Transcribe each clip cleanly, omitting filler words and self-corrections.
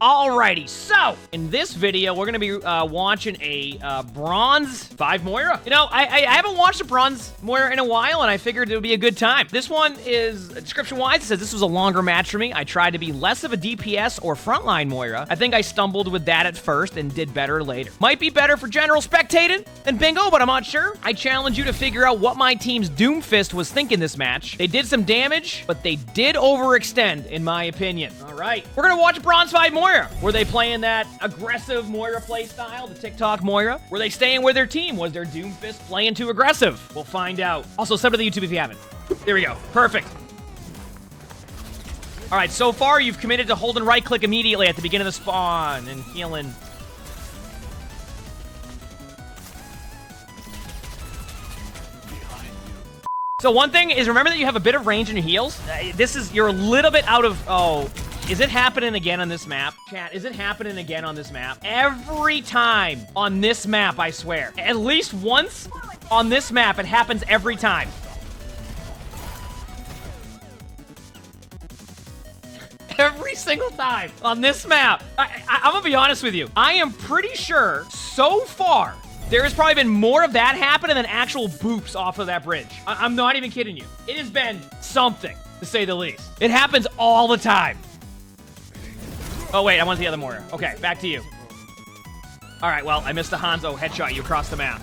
Alrighty, so in this video, we're gonna be watching a bronze 5 Moira. You know, I haven't watched a bronze Moira in a while, and I figured it would be a good time. This one is, description-wise, it says this was a longer match for me. I tried to be less of a DPS or frontline Moira. I think I stumbled with that at first and did better later. Might be better for general spectated than bingo, but I'm not sure. I challenge you to figure out what my team's Doomfist was thinking this match. They did some damage, but they did overextend, in my opinion. All right, we're gonna watch bronze 5 Moira. Were they playing that aggressive Moira playstyle, the TikTok Moira? Were they staying with their team? Was their Doomfist playing too aggressive? We'll find out. Also, sub to the YouTube if you haven't. There we go. Perfect. All right, so far you've committed to holding right-click immediately at the beginning of the spawn and healing. So one thing is, remember that you have a bit of range in your heals. You're a little bit out of, oh, is it happening again on this map? Chat, is it happening again on this map? Every time on this map, I swear. At least once on this map, it happens every time. Every single time on this map. I'm gonna be honest with you. I am pretty sure so far there has probably been more of that happening than actual boops off of that bridge. I'm not even kidding you. It has been something, to say the least. It happens all the time. Oh, wait, I want the other Moira. Okay, back to you. All right, well, I missed the Hanzo headshot you across the map.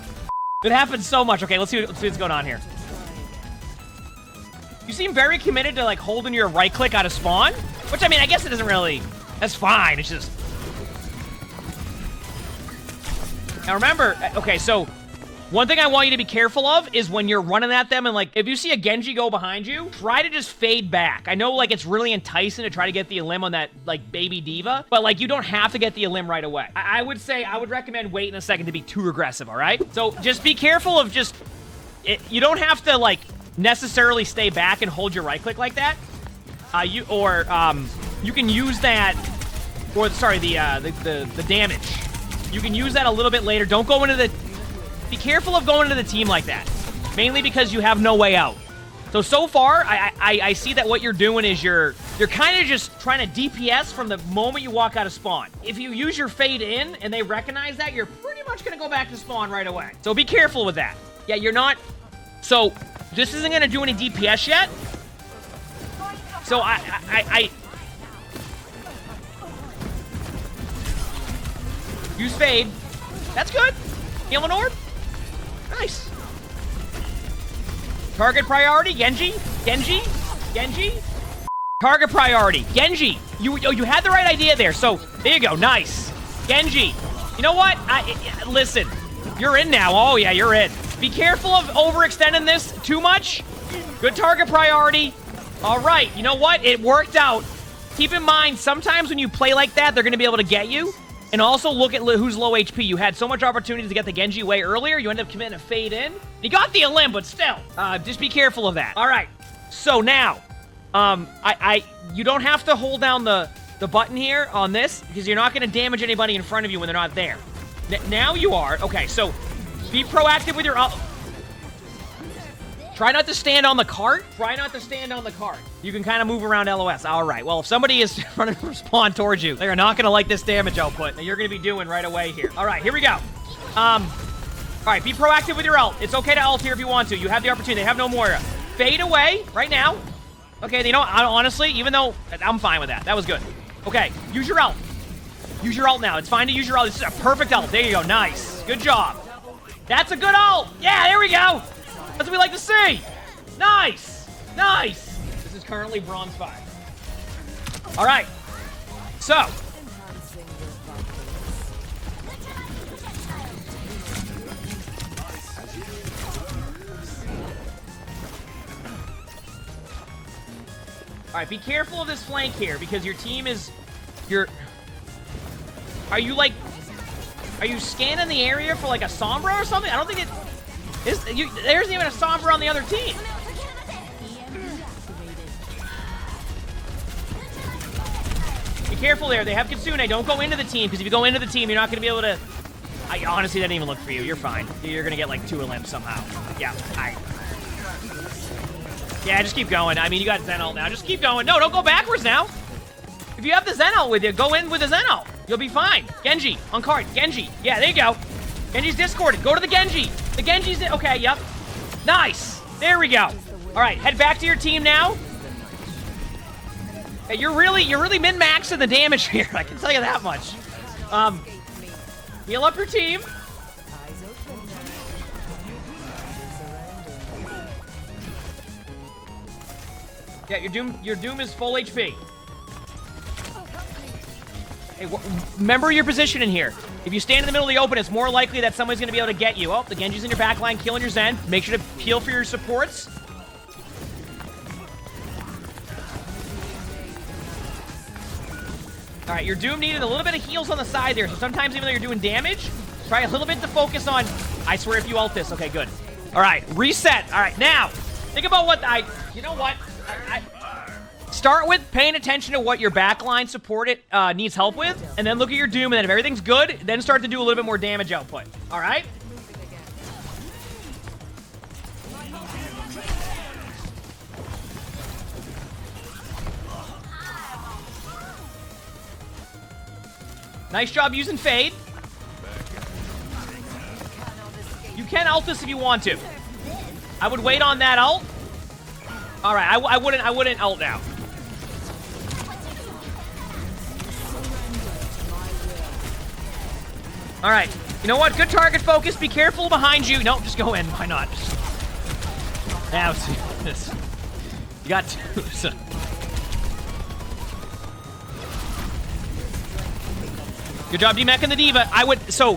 It happens so much. Okay, let's see what's going on here. You seem very committed to, like, holding your right-click out of spawn. Which, I mean, I guess it doesn't really... That's fine. It's just... Now, remember... Okay, so... One thing I want you to be careful of is when you're running at them and, like, if you see a Genji go behind you, try to just fade back. I know, like, it's really enticing to try to get the elim on that, like, baby diva, but, like, you don't have to get the elim right away. I would say, I would recommend waiting a second to be too aggressive, all right? So, just be careful of just... you don't have to, like, necessarily stay back and hold your right-click like that. You can use that... Or, sorry, the damage. You can use that a little bit later. Don't go into the... Be careful of going into the team like that. Mainly because you have no way out. So far, I see that what you're doing is you're kind of just trying to DPS from the moment you walk out of spawn. If you use your fade in and they recognize that, you're pretty much going to go back to spawn right away. So be careful with that. Yeah, you're not... So, this isn't going to do any DPS yet. So, I use fade. That's good. Healing orb. Nice. Target priority, Genji. Genji. Genji. Target priority, Genji. You had the right idea there. So there you go. Nice. Genji. You know what? Listen. You're in now. Oh yeah, you're in. Be careful of overextending this too much. Good target priority. All right. You know what? It worked out. Keep in mind, sometimes when you play like that, they're going to be able to get you. And also look at who's low HP. You had so much opportunity to get the Genji way earlier. You end up committing a fade in. You got the elim, but still. Just be careful of that. All right. So now, you don't have to hold down the button here on this because you're not going to damage anybody in front of you when they're not there. Now you are. Okay, so be proactive with your... Try not to stand on the cart. Try not to stand on the cart. You can kind of move around LOS. All right. Well, if somebody is running from spawn towards you, they are not going to like this damage output that you're going to be doing right away here. All right. Here we go. All right. Be proactive with your ult. It's okay to ult here if you want to. You have the opportunity. They have no Moira. Fade away right now. Okay. You know, honestly, even though I'm fine with that. That was good. Okay. Use your ult. Use your ult now. It's fine to use your ult. This is a perfect ult. There you go. Nice. Good job. That's a good ult. Yeah. There we go. That's what we like to see. Nice. Nice. This is currently bronze 5. All right. So. All right. Be careful of this flank here because your team is... Are you scanning the area for like a Sombra or something? I don't think it... There's even a Sombra on the other team. Be careful there. They have Kitsune. Don't go into the team, because if you go into the team, you're not going to be able to... honestly, that didn't even look for you. You're fine. You're going to get like 2 elims somehow. Yeah. Yeah, just keep going. I mean, you got Zen ult now. Just keep going. No, don't go backwards now. If you have the Zen ult with you, go in with the Zen ult. You'll be fine. Genji, on card. Genji. Yeah, there you go. Genji's discorded. Go to the Genji. The Genji's... Okay, yep. Nice. There we go. All right, head back to your team now. Hey, you're really min-maxing the damage here. I can tell you that much. Heal up your team. Yeah, your Doom is full HP. Hey, remember your position in here. If you stand in the middle of the open, it's more likely that somebody's going to be able to get you. Oh, the Genji's in your back line, killing your Zen. Make sure to heal for your supports. All right, your Doom needed a little bit of heals on the side there, so sometimes even though you're doing damage, try a little bit to focus on... I swear if you ult this. Okay, good. All right, reset. All right, now, think about what You know what? Start with paying attention to what your backline support needs help with, and then look at your Doom, and then if everything's good, then start to do a little bit more damage output. All right? Nice job using Fade. You can ult this if you want to. I would wait on that ult. All right, I wouldn't ult now. All right, you know what? Good target focus. Be careful behind you. No, just go in. Why not? Yeah, this. You got two. So. Good job demeching the D.Va. So,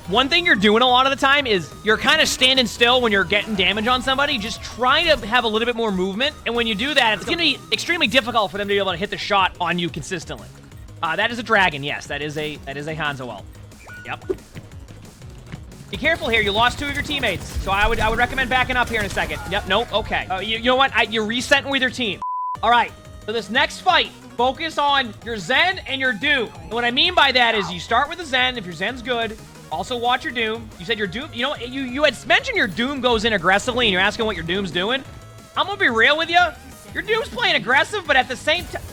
one thing you're doing a lot of the time is you're kind of standing still when you're getting damage on somebody. Just try to have a little bit more movement. And when you do that, it's going to be extremely difficult for them to be able to hit the shot on you consistently. That is a dragon. Yes, that is a Hanzo ult. Yep. Be careful here. You lost two of your teammates. So I would recommend backing up here in a second. Yep. Nope. Okay. You know what? You're resetting with your team. All right. So this next fight, focus on your Zen and your Doom. And what I mean by that is you start with the Zen. If your Zen's good, also watch your Doom. You said your Doom, you know, you had mentioned your Doom goes in aggressively and you're asking what your Doom's doing. I'm gonna be real with you. Your Doom's playing aggressive, but at the same time...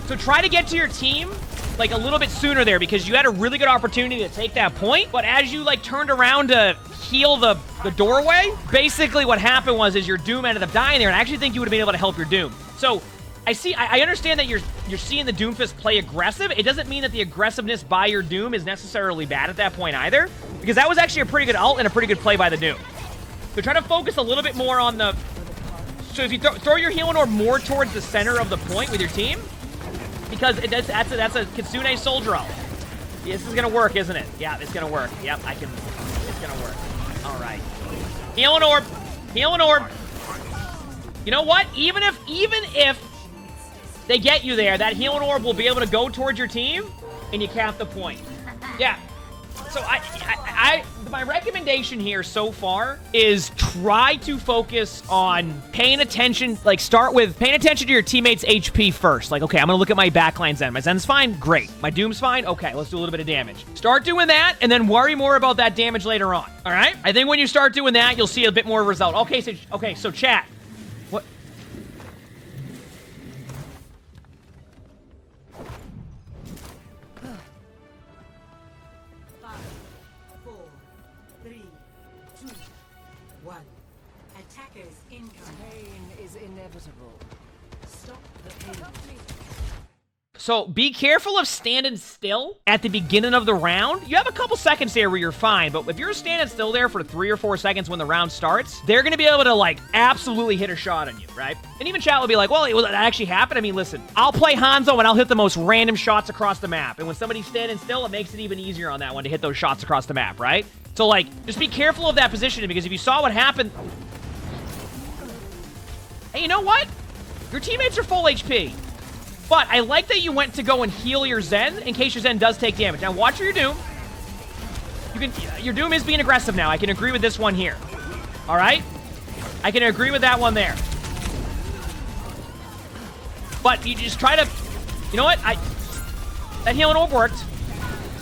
So try to get to your team like a little bit sooner there because you had a really good opportunity to take that point. But as you like turned around to heal the doorway, basically what happened was your Doom ended up dying there, and I actually think you would have been able to help your Doom. So I understand that you're seeing the Doomfist play aggressive. It doesn't mean that the aggressiveness by your Doom is necessarily bad at that point either, because that was actually a pretty good ult and a pretty good play by the Doom. So try to focus a little bit more on the... So if you throw your healing orb more towards the center of the point with your team, because that's a Kitsune soldier ult. This is gonna work, isn't it? Yeah, it's gonna work. Yep, it's gonna work. All right. Healing orb. Healing orb. You know what? Even if they get you there, that healing orb will be able to go towards your team, and you cap the point. Yeah. So my recommendation here so far is try to focus on paying attention, like start with paying attention to your teammates' HP first. Like, okay, I'm gonna look at my backline Zen. My Zen's fine, great. My Doom's fine, okay, let's do a little bit of damage. Start doing that, and then worry more about that damage later on, all right? I think when you start doing that, you'll see a bit more result. Okay, so chat. What? So be careful of standing still at the beginning of the round. You have a couple seconds there where you're fine, but if you're standing still there for 3 or 4 seconds when the round starts, they're going to be able to, like, absolutely hit a shot on you, right? And even chat will be like, well, that actually happened? I mean, listen, I'll play Hanzo and I'll hit the most random shots across the map. And when somebody's standing still, it makes it even easier on that one to hit those shots across the map, right? So, like, just be careful of that positioning, because if you saw what happened... Hey, you know what? Your teammates are full HP. But I like that you went to go and heal your Zen in case your Zen does take damage. Now watch your Doom. Your Doom is being aggressive now. I can agree with this one here. All right? I can agree with that one there. But you just try to... You know what? That healing orb worked.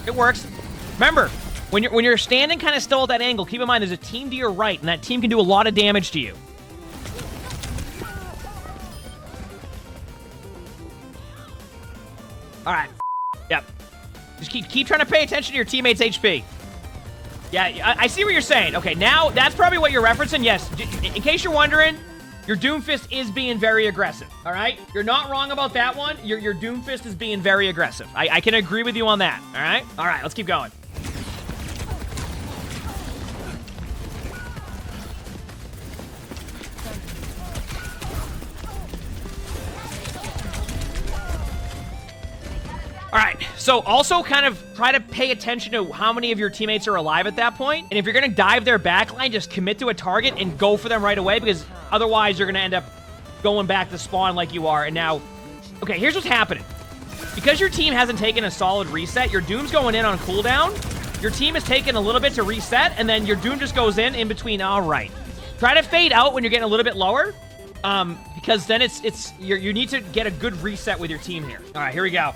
It works. Remember, When you're standing kind of still at that angle, keep in mind there's a team to your right, and that team can do a lot of damage to you. All right. Yep. Just keep trying to pay attention to your teammates' HP. Yeah, I see what you're saying. Okay, now that's probably what you're referencing. Yes, in case you're wondering, your Doomfist is being very aggressive. All right, you're not wrong about that one. Your Doomfist is being very aggressive. I can agree with you on that. All right, let's keep going. All right, so also kind of try to pay attention to how many of your teammates are alive at that point. And if you're going to dive their backline, just commit to a target and go for them right away, because otherwise you're going to end up going back to spawn like you are. And now, okay, here's what's happening. Because your team hasn't taken a solid reset, your Doom's going in on cooldown. Your team is taking a little bit to reset, and then your Doom just goes in between. All right. Try to fade out when you're getting a little bit lower, because then you need to get a good reset with your team here. All right, here we go.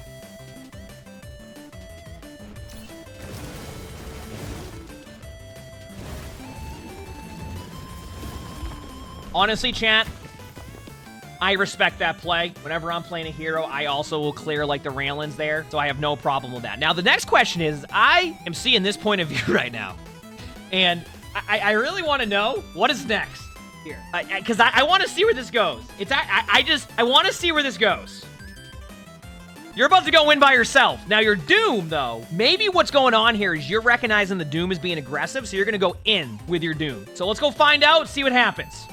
Honestly, chat, I respect that play. Whenever I'm playing a hero, I also will clear, like, the railings there, so I have no problem with that. Now, the next question is, I am seeing this point of view right now, and I really want to know what is next here, because I want to see where this goes. I want to see where this goes. You're about to go in by yourself. Now, your Doom, though, maybe what's going on here is you're recognizing the Doom is being aggressive, so you're going to go in with your Doom. So let's go find out, see what happens.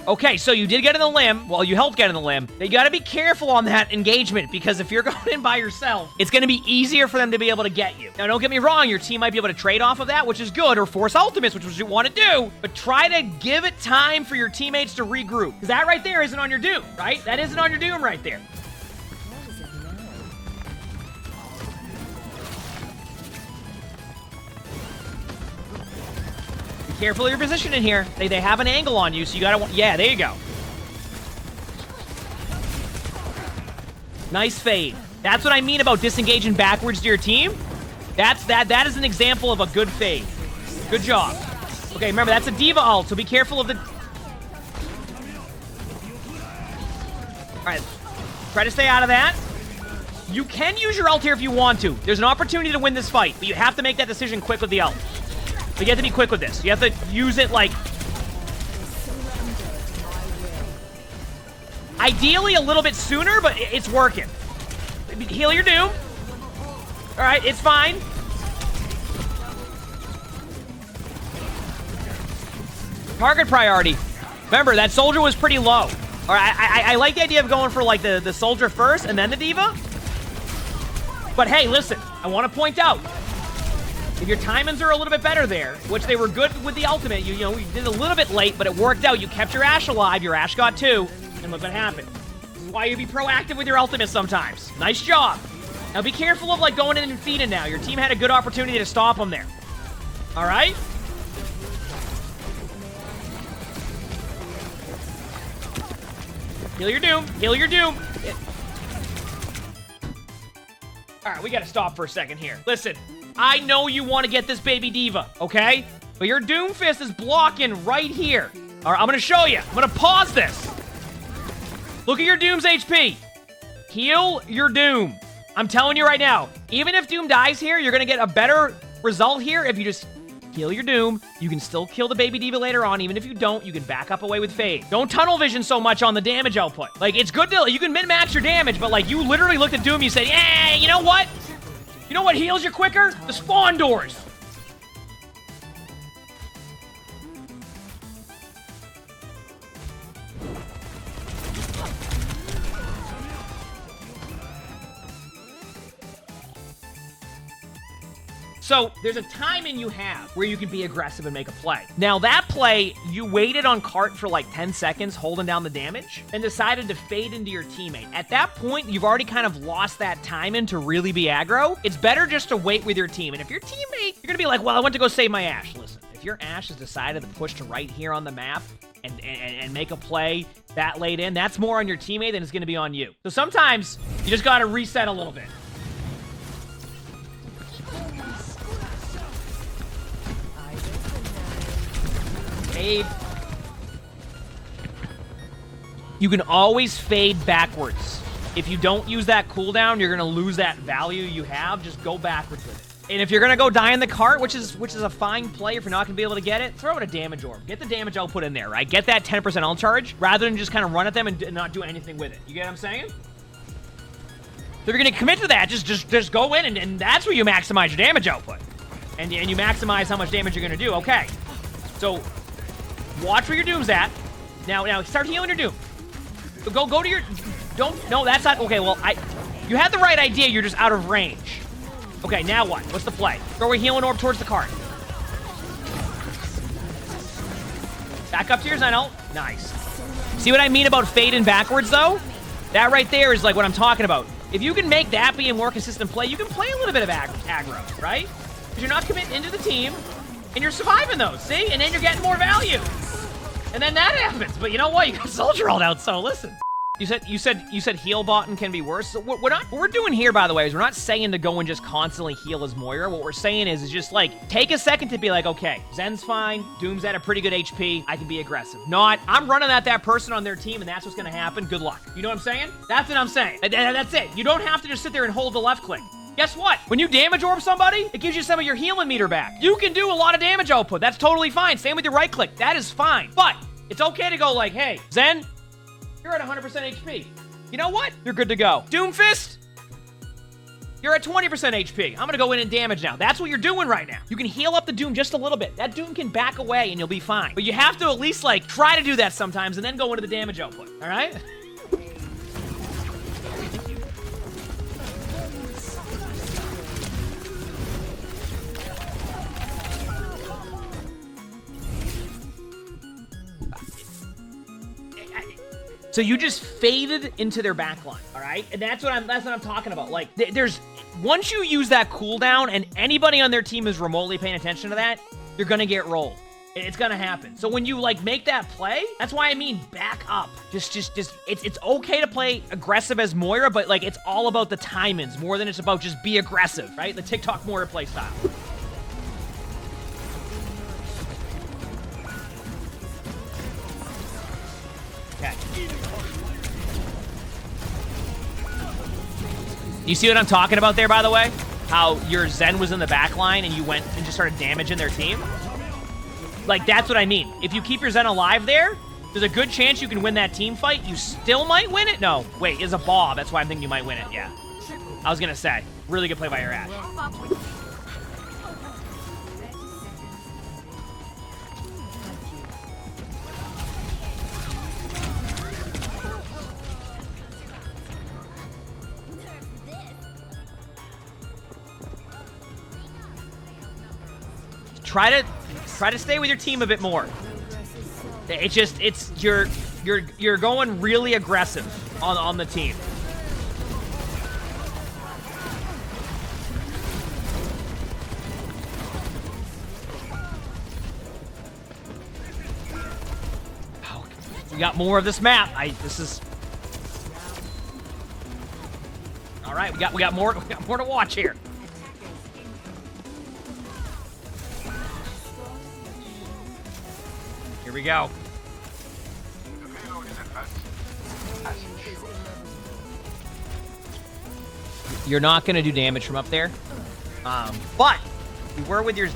Okay, so you did get in the limb. Well, you helped get in the limb. You got to be careful on that engagement, because if you're going in by yourself, it's going to be easier for them to be able to get you. Now, don't get me wrong. Your team might be able to trade off of that, which is good, or force ultimates, which is what you want to do. But try to give it time for your teammates to regroup, because that right there isn't on your Doom, right? That isn't on your Doom right there. Careful of your position in here. They have an angle on you, so you gotta... Yeah, there you go. Nice fade. That's what I mean about disengaging backwards to your team. That is an example of a good fade. Good job. Okay, remember, that's a D.Va ult, so be careful of the... Alright. Try to stay out of that. You can use your ult here if you want to. There's an opportunity to win this fight, but you have to make that decision quick with the ult. So you have to be quick with this. You have to use it, like, ideally a little bit sooner, but it's working. Heal your Doom. All right, it's fine. Target priority. Remember, that soldier was pretty low. All right, I like the idea of going for, like, the soldier first and then the D.Va. But hey, listen, I want to point out, if your timings are a little bit better there, which they were good with the ultimate, you know, you did a little bit late, but it worked out. You kept your Ashe alive. Your Ashe got 2, and look what happened. This is why you be proactive with your ultimate sometimes. Nice job. Now be careful of, like, going in and feeding now. Your team had a good opportunity to stop them there. All right? Heal your Doom. Heal your Doom. All right, we got to stop for a second here. Listen. I know you want to get this baby D.Va, okay? But your Doomfist is blocking right here. All right, I'm going to show you. I'm going to pause this. Look at your Doom's HP. Heal your Doom. I'm telling you right now, even if Doom dies here, you're going to get a better result here if you just heal your Doom. You can still kill the baby D.Va later on. Even if you don't, you can back up away with Fade. Don't tunnel vision so much on the damage output. Like, it's good to, you can min-max your damage, but, like, you literally looked at Doom, you said, yeah, you know what? You know what heals you quicker? The spawn doors. So, there's a timing you have where you can be aggressive and make a play. Now, that play, you waited on cart for like 10 seconds holding down the damage and decided to fade into your teammate. At that point, you've already kind of lost that timing to really be aggro. It's better just to wait with your team. And if your teammate, you're gonna be like, well, I went to go save my Ashe. Listen, if your Ashe has decided to push to right here on the map and make a play that late in, that's more on your teammate than it's gonna be on you. So sometimes You just gotta reset a little bit. Fade. You can always fade backwards. If you don't use that cooldown, you're gonna lose that value you have. Just go backwards with it. And if you're gonna go die in the cart, which is a fine play if you're not gonna be able to get it, throw in a damage orb. Get the damage output in there, right? Get that 10% ult charge rather than just kind of run at them and not do anything with it. You get what I'm saying? So if you're gonna commit to that, just go in and that's where you maximize your damage output. And you maximize how much damage you're gonna do. Okay. So watch where your Doom's at. Now start healing your Doom. Go to your... No, that's not... Okay, well, you had the right idea. You're just out of range. Okay, now what? What's the play? Throw a healing orb towards the cart. Back up to your Zen ult. Nice. See what I mean about fading backwards, though? That right there is like what I'm talking about. If you can make that be a more consistent play, you can play a little bit of aggro, right? Because you're not committing into the team, and you're surviving those, see? And then you're getting more value. And then that happens. But you know what? You got Soldier ult out, so listen. You said heal bottom can be worse. So what we're doing here, by the way, is we're not saying to go and just constantly heal as Moira. What we're saying is just like take a second to be like, okay, Zen's fine, Doom's at a pretty good HP, I can be aggressive. Not, I'm running at that person on their team and that's what's gonna happen. Good luck. You know what I'm saying? That's what I'm saying. That's it. You don't have to just sit there and hold the left click. Guess what? When you damage orb somebody, it gives you some of your healing meter back. You can do a lot of damage output. That's totally fine. Same with your right click. That is fine. But it's okay to go like, hey, Zen, you're at 100% HP. You know what? You're good to go. Doomfist, you're at 20% HP. I'm gonna go in and damage now. That's what you're doing right now. You can heal up the Doom just a little bit. That Doom can back away and you'll be fine. But you have to at least like try to do that sometimes and then go into the damage output, all right? So you just faded into their backline, all right? And that's what I'm talking about. Like, once you use that cooldown and anybody on their team is remotely paying attention to that, you're gonna get rolled. It's gonna happen. So when you like make that play, that's why I mean back up. Just it's okay to play aggressive as Moira, but like it's all about the timings more than it's about just be aggressive, right? The TikTok Moira play style. Okay. You see what I'm talking about there, by the way? How your Zen was in the back line and you went and just started damaging their team? Like, that's what I mean. If you keep your Zen alive there, there's a good chance you can win that team fight. You still might win it? No. Wait, it's a Bob. That's why I'm thinking you might win it. Yeah. I was gonna say. Really good play by your Ash. Try to stay with your team a bit more. You're going really aggressive on the team. Oh, we got more of this map. This is all right. We got more to watch here. Here we go. You're not going to do damage from up there. But you were with your...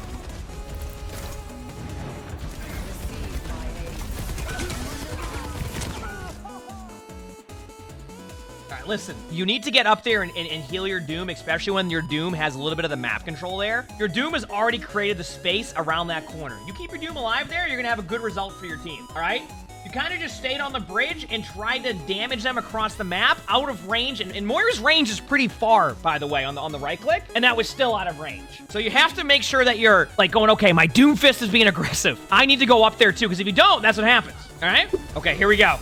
Alright, listen. You need to get up there and heal your Doom, especially when your Doom has a little bit of the map control there. Your Doom has already created the space around that corner. You keep your Doom alive there, you're going to have a good result for your team. Alright? You kind of just stayed on the bridge and tried to damage them across the map, out of range. And Moira's range is pretty far, by the way, on the right click. And that was still out of range. So you have to make sure that you're, like, going, okay, my Doomfist is being aggressive. I need to go up there, too, because if you don't, that's what happens. All right? Okay, here we go.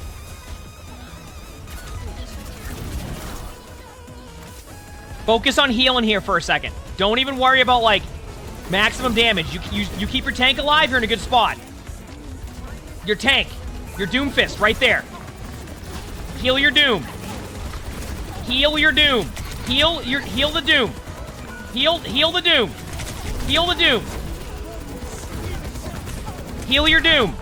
Focus on healing here for a second. Don't even worry about, like, maximum damage. You keep your tank alive, you're in a good spot. Your tank. Your Doomfist, right there. Heal your Doom. Heal your Doom. Heal the Doom. Heal the Doom. Heal the Doom. Heal your Doom.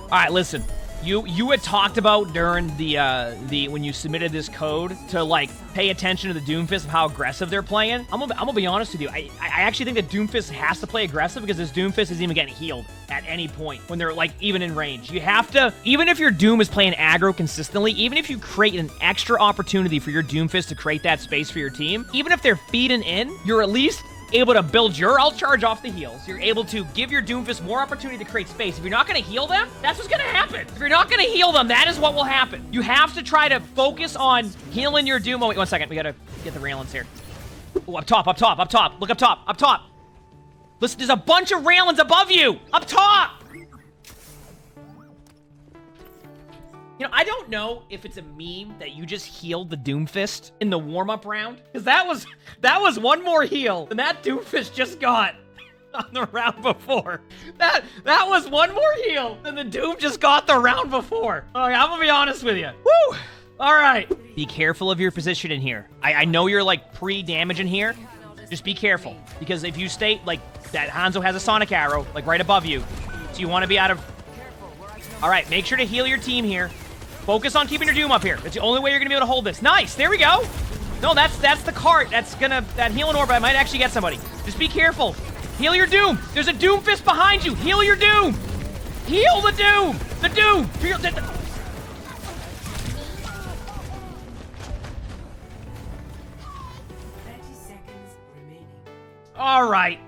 All right, listen. You had talked about during the when you submitted this code to like pay attention to the Doomfist of how aggressive they're playing. I'm gonna be honest with you. I actually think that Doomfist has to play aggressive because this Doomfist isn't even getting healed at any point when they're like even in range. You have to, even if your Doom is playing aggro consistently, even if you create an extra opportunity for your Doomfist to create that space for your team, even if they're feeding in, you're at least able to build your I'll charge off the heals. You're able to give your Doomfist more opportunity to create space. If you're not going to heal them, that's what's going to happen. If you're not going to heal them, that is what will happen. You have to try to focus on healing your Doom. Oh, wait, 1 second. We got to get the railings here. Oh, up top, up top, up top. Look up top, up top. Listen, there's a bunch of railings above you. Up top. You know, I don't know if it's a meme that you just healed the Doomfist in the warm-up round, because that was one more heal than that Doomfist just got on the round before. That was one more heal than the Doom just got the round before. Okay, I'm gonna be honest with you. Woo! All right. Be careful of your position in here. I know you're like pre-damage in here. Just be careful, because if you stay like that, Hanzo has a Sonic Arrow like right above you, so you want to be out of. All right, make sure to heal your team here. Focus on keeping your Doom up here. That's the only way you're gonna be able to hold this. Nice, there we go. No, that's the cart. That healing orb, I might actually get somebody. Just be careful. Heal your Doom. There's a Doomfist behind you. Heal your Doom. Heal the Doom. The Doom. All right.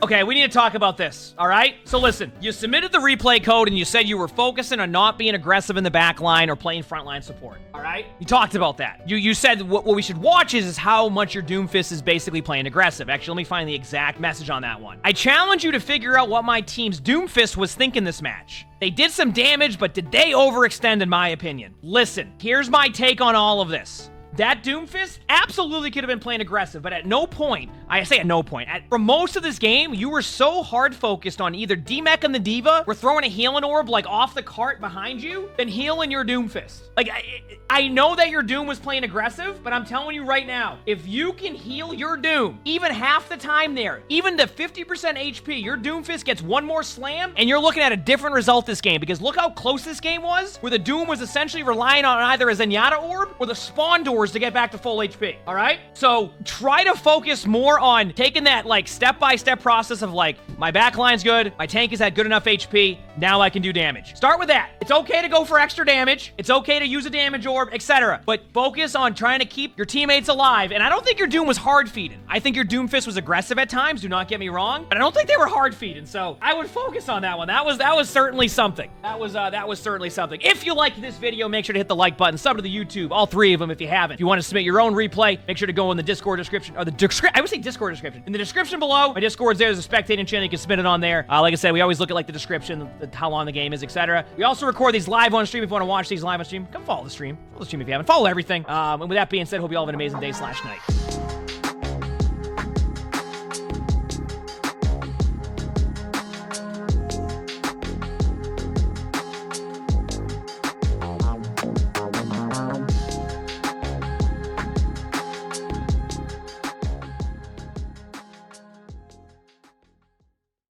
Okay, we need to talk about this, all right? So listen, you submitted the replay code and you said you were focusing on not being aggressive in the back line or playing frontline support, all right? You talked about that. You said what we should watch is how much your Doomfist is basically playing aggressive. Actually, let me find the exact message on that one. I challenge you to figure out what my team's Doomfist was thinking this match. They did some damage, but did they overextend in my opinion? Listen, here's my take on all of this. That Doomfist absolutely could have been playing aggressive, but at no point, I say at no point, for most of this game, you were so hard focused on either D-Mech and the Diva or throwing a healing orb like off the cart behind you than healing your Doomfist. Like, I know that your Doom was playing aggressive, but I'm telling you right now, if you can heal your Doom, even half the time there, even to 50% HP, your Doomfist gets one more slam, and you're looking at a different result this game, because look how close this game was, where the Doom was essentially relying on either a Zenyatta orb or the spawn doors to get back to full HP, all right? So try to focus more on taking that like step-by-step process of like, my backline's good, my tank is at good enough HP, now I can do damage. Start with that. It's okay to go for extra damage. It's okay to use a damage orb, etc. But focus on trying to keep your teammates alive. And I don't think your Doom was hard feeding. I think your Doomfist was aggressive at times, do not get me wrong, but I don't think they were hard feeding. So I would focus on that one. That was certainly something. That was certainly something. If you liked this video, make sure to hit the like button, sub to the YouTube, all 3 of them if you haven't. If you want to submit your own replay, make sure to go in the Discord description, or I would say Discord description. In the description below, my Discord's there. There's a spectating channel. You can submit it on there. Like I said, we always look at like the description, how long the game is, etc. We also record these live on stream. If you want to watch these live on stream, come follow the stream. Follow the stream if you haven't. Follow everything. And with that being said, hope you all have an amazing day/night.